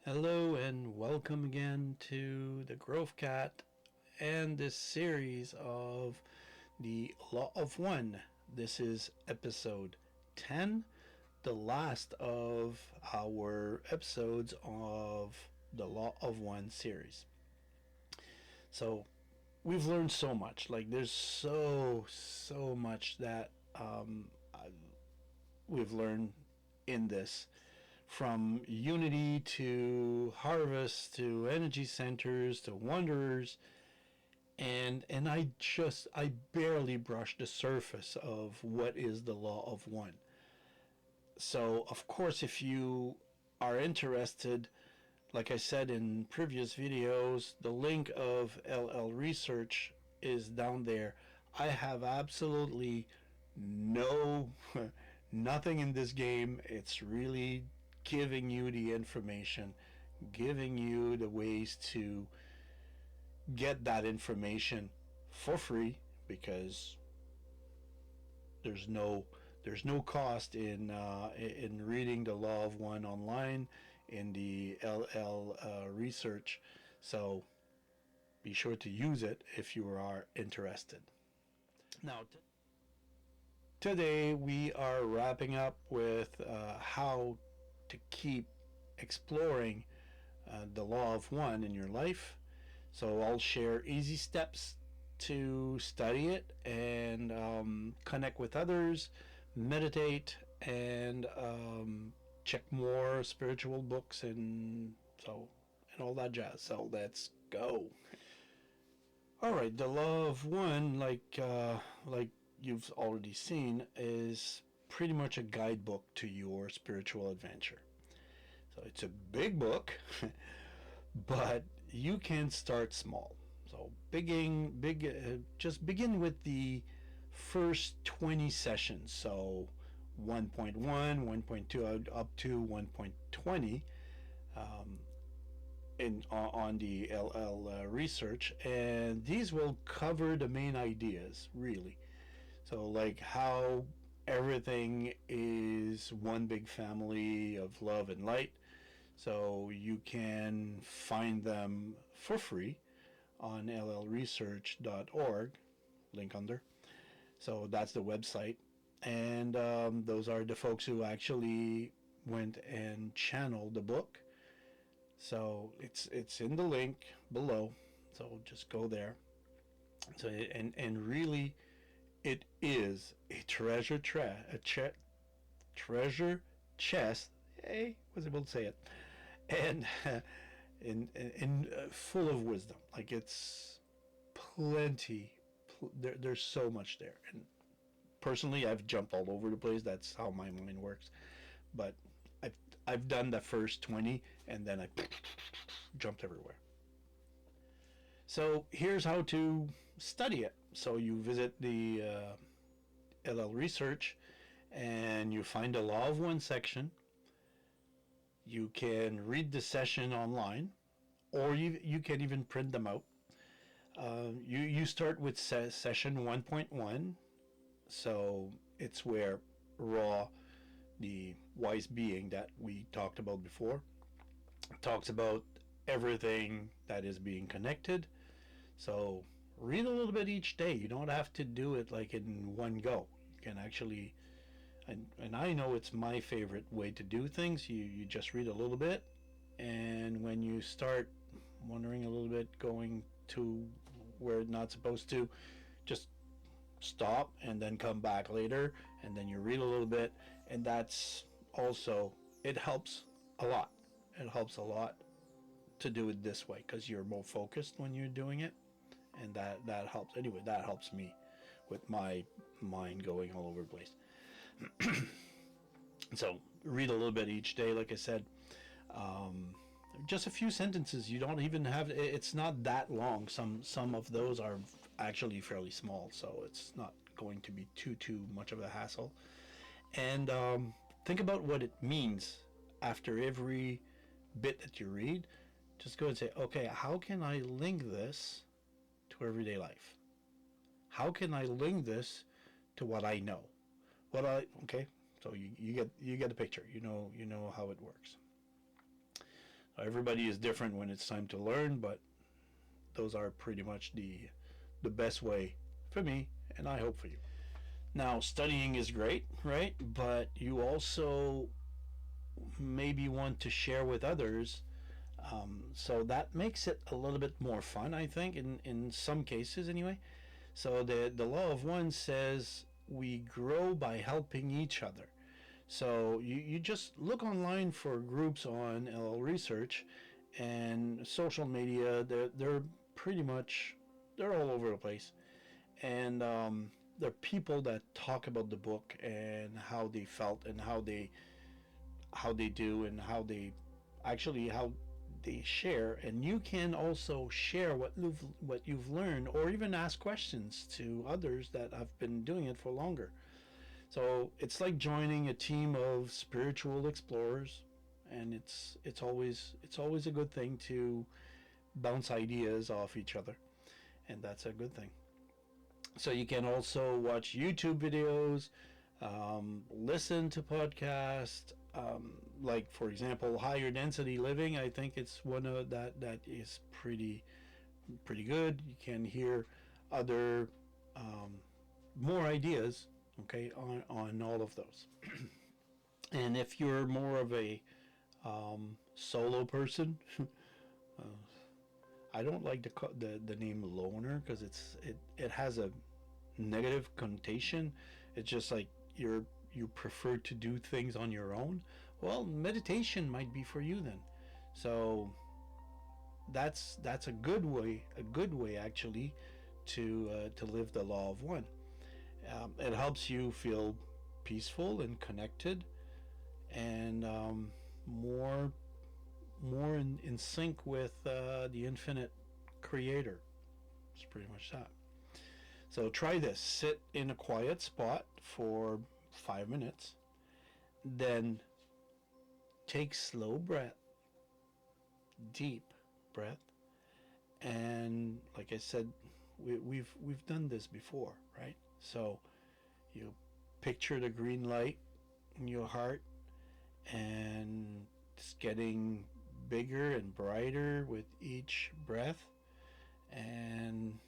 Hello and welcome again to the Growth Cat and this series of the Law of One. This is episode 10, the last of our episodes of the Law of One series. So we've learned so much. Like there's so much that we've learned in this, from unity to harvest to energy centers to wanderers, and I barely brushed the surface of what is the law of one. So of course, if you are interested, like I said in previous videos, the link of LL Research is down there. I have absolutely no nothing in this game. It's really giving you the information, giving you the ways to get that information for free, because there's no cost in reading the Law of One online in the LL research. So be sure to use it if you are interested. Now, today we are wrapping up with how to keep exploring the Law of One in your life. So I'll share easy steps to study it and connect with others, meditate, and check more spiritual books and all that jazz. So let's go. All right, the Law of One, like you've already seen, is pretty much a guidebook to your spiritual adventure. So it's a big book, but you can start small. So just begin with the first 20 sessions. So 1.1, 1.2 up to 1.20 on the LL research, and these will cover the main ideas really. So like how everything is one big family of love and light. So you can find them for free on llresearch.org, link under. So that's the website. And those are the folks who actually went and channeled the book. So it's in the link below. So just go there. So and really, it is a treasure chest. Hey, was able to say it, and full of wisdom. Like it's plenty. There's so much there, and personally, I've jumped all over the place. That's how my mind works. But I've done the first 20, and then I jumped everywhere. So here's how to study it. So you visit the LL Research, and you find the Law of One section. You can read the session online, or you can even print them out. You start with session 1.1. So it's where Ra, the wise being that we talked about before, talks about everything that is being connected. So read a little bit each day. You don't have to do it like in one go. You can actually, and I know it's my favorite way to do things. You just read a little bit, and when you start wondering a little bit, going to where it's not supposed to, just stop and then come back later, and then you read a little bit, and that's also, it helps a lot. It helps a lot to do it this way because you're more focused when you're doing it, and that helps. Anyway, that helps me with my mind going all over the place. So read a little bit each day, like I said. Just a few sentences. You don't even have. It's not that long. Some of those are actually fairly small, so it's not going to be too much of a hassle. And think about what it means after every bit that you read. Just go and say, okay, how can I link this to everyday life? How can I link this to what I know? Okay, so you get the picture. You know how it works. Everybody is different when it's time to learn, but those are pretty much the best way for me, and I hope for you. Now, studying is great, right? But you also maybe want to share with others. So that makes it a little bit more fun, I think, in some cases anyway. So the law of one says we grow by helping each other. So you just look online for groups on LL Research and social media. They're pretty much they're all over the place, and there are people that talk about the book and how they felt and how they do and how they share, and you can also share what you've learned, or even ask questions to others that have been doing it for longer. So it's like joining a team of spiritual explorers, and it's always a good thing to bounce ideas off each other, and that's a good thing. So you can also watch YouTube videos, listen to podcasts, like for example, higher density living. I think it's one of that is pretty good. You can hear other more ideas, okay, on all of those. And if you're more of a solo person, uh, I don't like the name loner because it has a negative connotation. It's just like you prefer to do things on your own. Well, meditation might be for you then. So that's a good way actually to live the law of one. It helps you feel peaceful and connected, and more more in sync with the infinite creator. It's pretty much that. So try this. Sit in a quiet spot for 5 minutes, then take slow breath, deep breath, and like I said, we've done this before, right? So you picture the green light in your heart, and it's getting bigger and brighter with each breath, and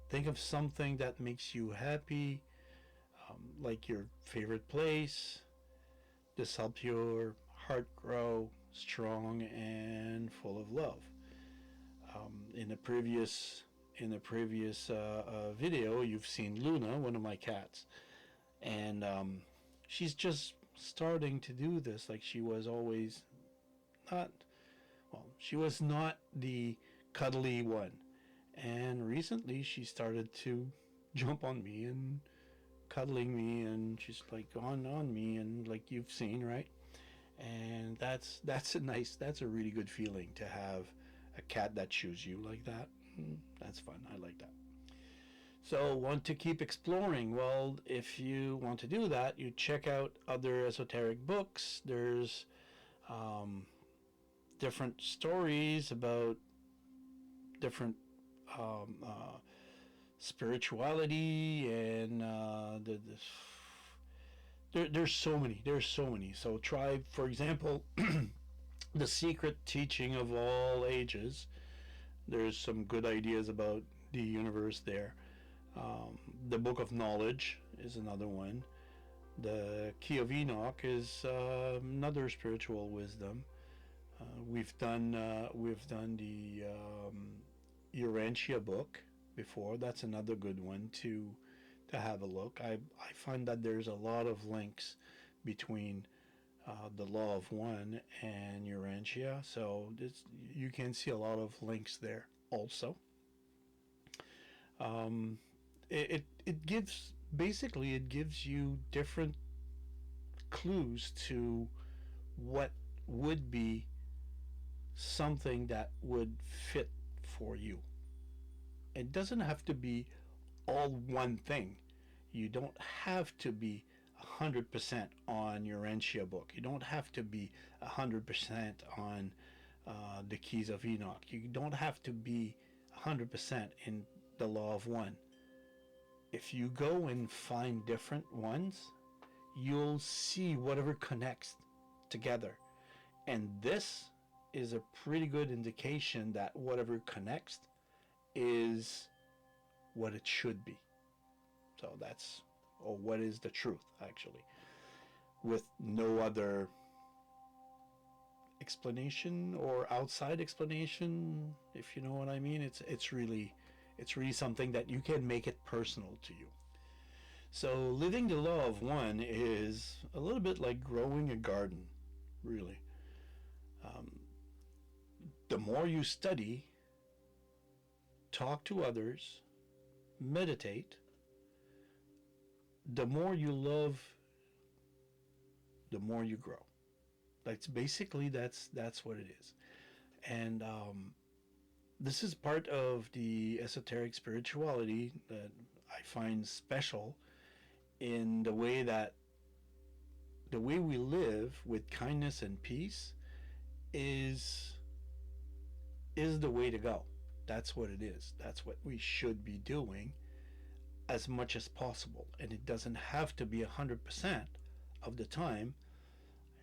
think of something that makes you happy, like your favorite place. This helps your heart grow strong and full of love. In the previous video, you've seen Luna, one of my cats, and she's just starting to do this. Like she was always not. Well, she was not the cuddly one, and recently she started to jump on me and cuddling me, and she's like on me, and like you've seen, right? And that's a really good feeling to have a cat that chews you like that. That's fun. I like that. So, want to keep exploring? Well, if you want to do that, you check out other esoteric books. There's um, different stories about different um, spirituality, and there's so many. There's so many. So try, for example, the secret teaching of all ages. There's some good ideas about the universe there. The Book of Knowledge is another one. The Key of Enoch is another spiritual wisdom. We've done the Urantia book before. That's another good one to have a look. I find that there's a lot of links between the Law of One and Urantia, so you can see a lot of links there also. Um, it gives basically it gives you different clues to what would be something that would fit for you. It doesn't have to be all one thing. You don't have to be 100% on your Urantia book. You don't have to be 100% on the Keys of Enoch. You don't have to be 100% in the Law of One. If you go and find different ones, you'll see whatever connects together. And this is a pretty good indication that whatever connects is what it should be. So that's, or what is the truth, actually, with no other explanation or outside explanation, if you know what I mean. It's really something that you can make it personal to you. So living the law of one is a little bit like growing a garden, really. Um, the more you study, talk to others, meditate, the more you love, the more you grow. That's basically that's what it is. And this is part of the esoteric spirituality that I find special in the way we live with kindness and peace is is the way to go. That's what it is. That's what we should be doing as much as possible. And it doesn't have to be 100% of the time.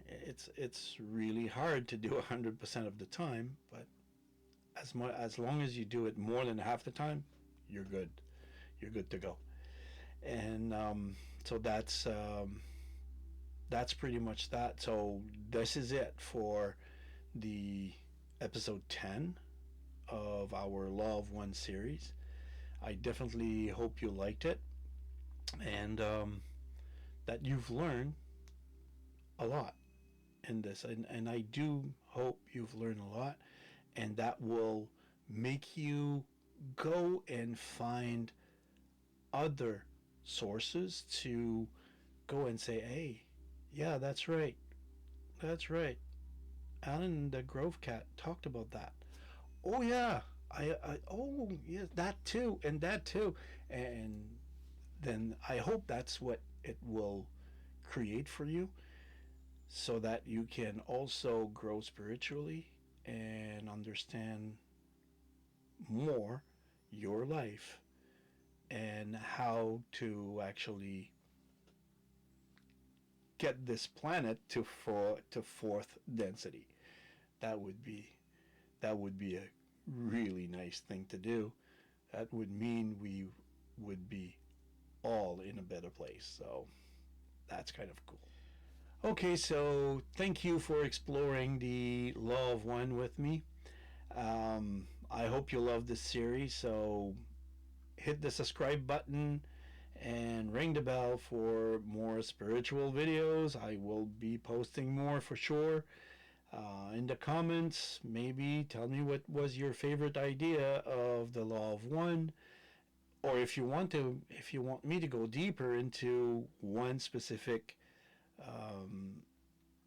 It's really hard to do 100% of the time, but as long as you do it more than half the time, you're good. You're good to go. And so that's pretty much that. So this is it for the episode 10 of our Law of One series. I definitely hope you liked it, and that you've learned a lot in this. And I do hope you've learned a lot, and that will make you go and find other sources to go and say, hey, yeah, that's right. That's right. Alan the Grove Cat talked about that. Oh yeah, oh yeah, that too, and that too, and then I hope that's what it will create for you, so that you can also grow spiritually and understand more your life and how to actually get this planet to fourth density. That would be that would be a really nice thing to do. That would mean we would be all in a better place. So that's kind of cool. Okay, so thank you for exploring the Law of One with me. I hope you love this series. So hit the subscribe button and ring the bell for more spiritual videos. I will be posting more for sure. In the comments, maybe tell me what was your favorite idea of the Law of One, or if you want me to go deeper into one specific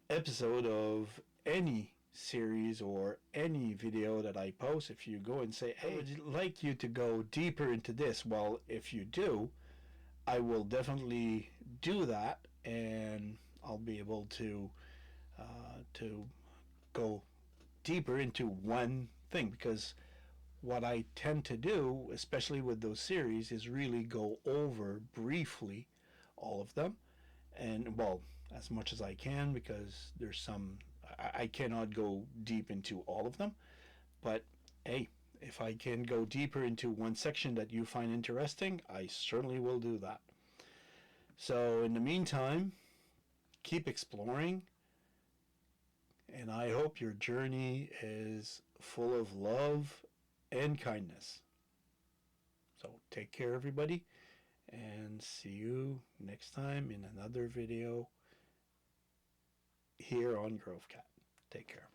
episode of any series or any video that I post. If you go and say, hey, I would like you to go deeper into this, well, if you do, I will definitely do that, and I'll be able to go deeper into one thing, because what I tend to do, especially with those series, is really go over briefly all of them, and well, as much as I can, because there's some I cannot go deep into all of them, but hey, if I can go deeper into one section that you find interesting, I certainly will do that. So in the meantime, keep exploring, and I hope your journey is full of love and kindness. So take care, everybody, and see you next time in another video here on Grove Cat. Take care.